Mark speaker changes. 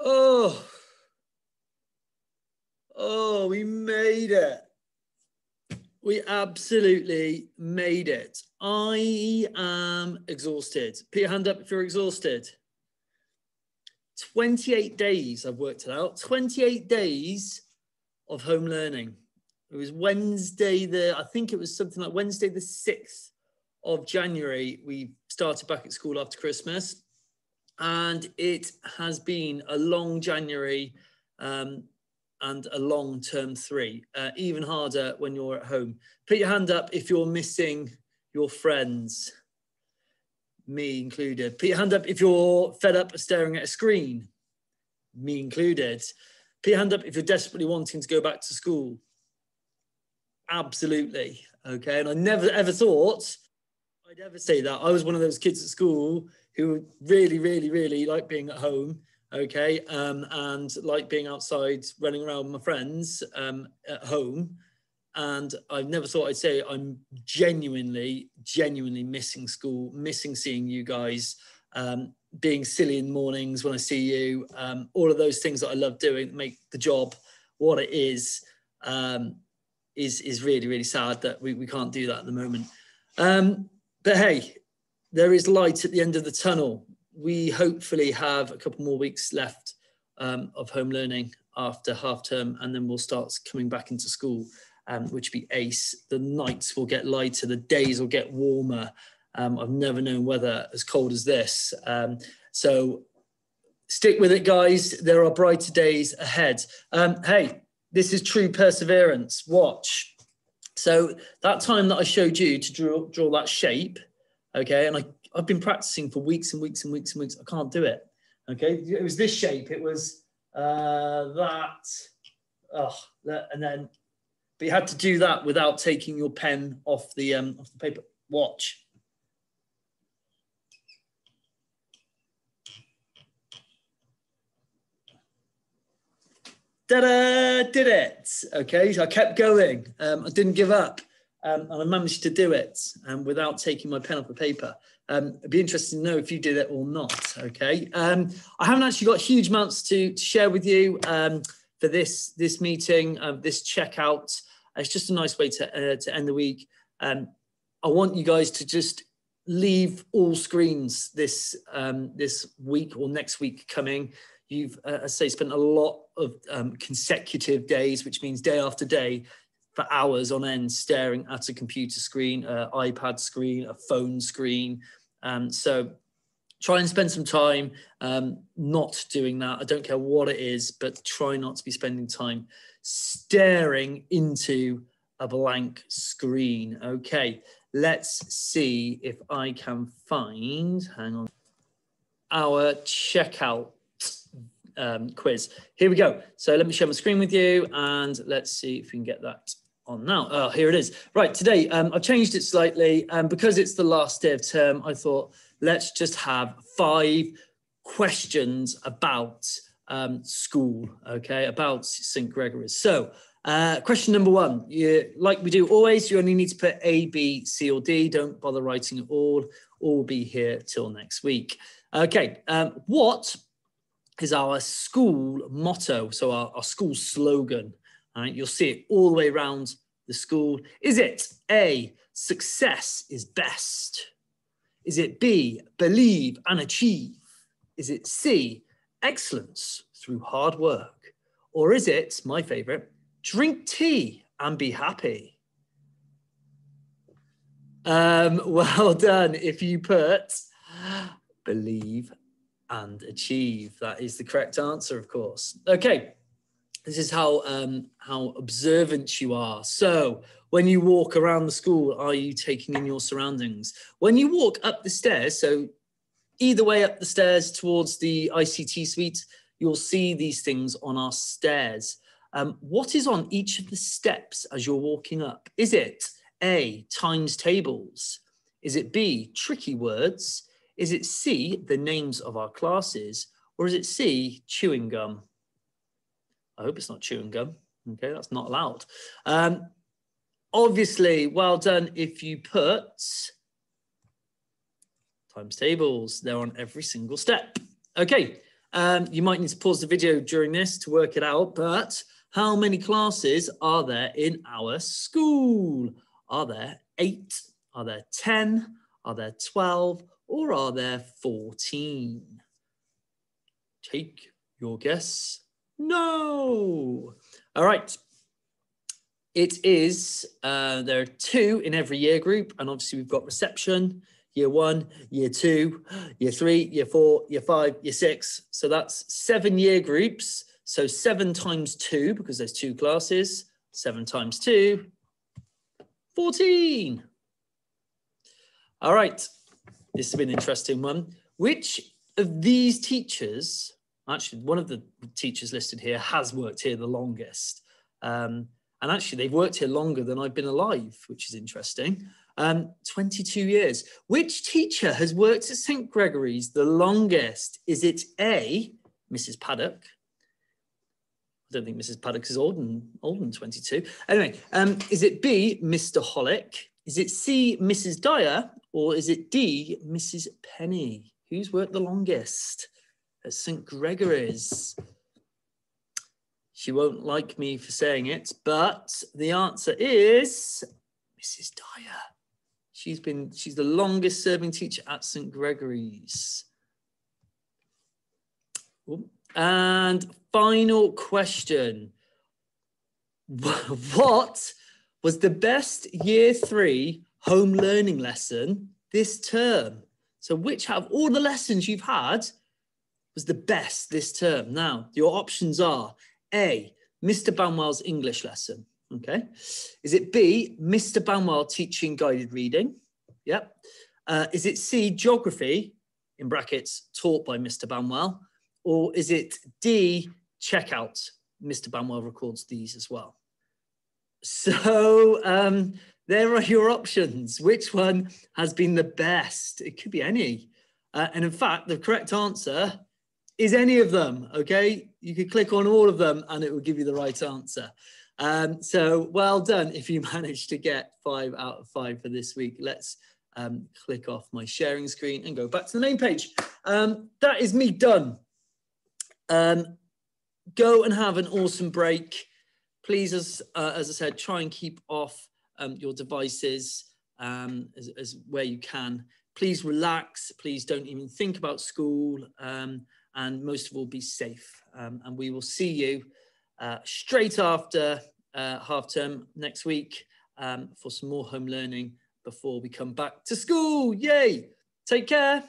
Speaker 1: Oh, we made it. We absolutely made it. I am exhausted. Put your hand up if you're exhausted. 28 days, I've worked it out. 28 days of home learning. It was Wednesday, I think it was something like Wednesday the 6th of January. We started back at school after Christmas. And it has been a long January and a long term 3. Even harder when you're at home. Put your hand up if you're missing your friends. Me included. Put your hand up if you're fed up of staring at a screen. Me included. Put your hand up if you're desperately wanting to go back to school. Absolutely. Okay. And I never ever thought I'd ever say that. I was one of those kids at school who really, really, really like being at home. Okay. And like being outside, running around with my friends at home. And I never thought I'd say I'm genuinely missing school, missing seeing you guys, being silly in the mornings when I see you, all of those things that I love doing, make the job what it is really, really sad that we can't do that at the moment. But hey, there is light at the end of the tunnel. We hopefully have a couple more weeks left of home learning after half term, and then we'll start coming back into school. Which would be ace. The nights will get lighter, the days will get warmer. I've never known weather as cold as this. So stick with it, guys. There are brighter days ahead. Hey, this is true perseverance. Watch. So that time that I showed you to draw that shape, okay, and I've been practicing for weeks and weeks and weeks and weeks. I can't do it, okay? It was this shape. It was that, and then... But you had to do that without taking your pen off the paper. Watch. Ta-da! Did it. Okay, so I kept going. I didn't give up. And I managed to do it without taking my pen off the paper. It'd be interesting to know if you did it or not, okay? I haven't actually got huge amounts to share with you for this meeting, this checkout. It's just a nice way to end the week. I want you guys to just leave all screens this week or next week coming. You've, as I say, spent a lot of consecutive days, which means day after day, for hours on end, staring at a computer screen, iPad screen, a phone screen. So try and spend some time not doing that. I don't care what it is, but try not to be spending time staring into a blank screen. Okay, let's see if I can find, hang on, our checkout quiz. Here we go. So let me share my screen with you and let's see if we can get that on now. Oh, here it is. Right, today I've changed it slightly because it's the last day of term. I thought let's just have 5 questions about school, okay, about St. Gregory's. So question number 1, like we do always, you only need to put A, B, C or D. Don't bother writing it all will be here till next week. Okay, what is our school motto? So our school slogan, all right? You'll see it all the way around the school. Is it A, success is best? Is it B, believe and achieve? Is it C, excellence through hard work? Or is it, my favorite, drink tea and be happy? Well done if you put believe and achieve. That is the correct answer, of course. Okay, this is how observant you are. So when you walk around the school, are you taking in your surroundings? When you walk up the stairs, so either way up the stairs towards the ICT suite, you'll see these things on our stairs. What is on each of the steps as you're walking up? Is it A, times tables? Is it B, tricky words? Is it C, the names of our classes? Or is it C, chewing gum? I hope it's not chewing gum. Okay, that's not allowed. Obviously, well done if you put times tables. They're on every single step. Okay, You might need to pause the video during this to work it out, but how many classes are there in our school? Are there 8? Are there 10? Are there 12? Or are there 14? Take your guess. No. All right. It is, there are 2 in every year group, and obviously we've got reception, year 1, year 2, year 3, year 4, year 5, year 6. So that's 7 year groups. So 7 times 2, because there's 2 classes, 7 times 2, 14. All right, this has been an interesting one. Which of these teachers, actually one of the teachers listed here has worked here the longest. And actually they've worked here longer than I've been alive, which is interesting. 22 years. Which teacher has worked at St. Gregory's the longest? Is it A, Mrs. Paddock? I don't think Mrs. Paddock is older than 22. Anyway, is it B, Mr. Hollick? Is it C, Mrs. Dyer? Or is it D, Mrs. Penny? Who's worked the longest at St. Gregory's? She won't like me for saying it, but the answer is Mrs. Dyer. She's the longest serving teacher at St. Gregory's. Ooh. And final question. What was the best year 3 home learning lesson this term? So which out of all the lessons you've had was the best this term? Now, your options are A, Mr. Banwell's English lesson. Okay. Is it B, Mr. Banwell teaching guided reading? Yep. Is it C, geography, in brackets, taught by Mr. Banwell? Or is it D, checkout? Mr. Banwell records these as well. So there are your options. Which one has been the best? It could be any. And in fact, the correct answer is any of them, okay? You could click on all of them and it will give you the right answer. So well done if you managed to get 5 out of 5 for this week. Let's click off my sharing screen and go back to the main page. That is me done. Go and have an awesome break. Please, as I said, try and keep off your devices as where you can. Please relax. Please don't even think about school. And most of all, be safe. And we will see you straight after half term next week for some more home learning before we come back to school. Yay! Take care.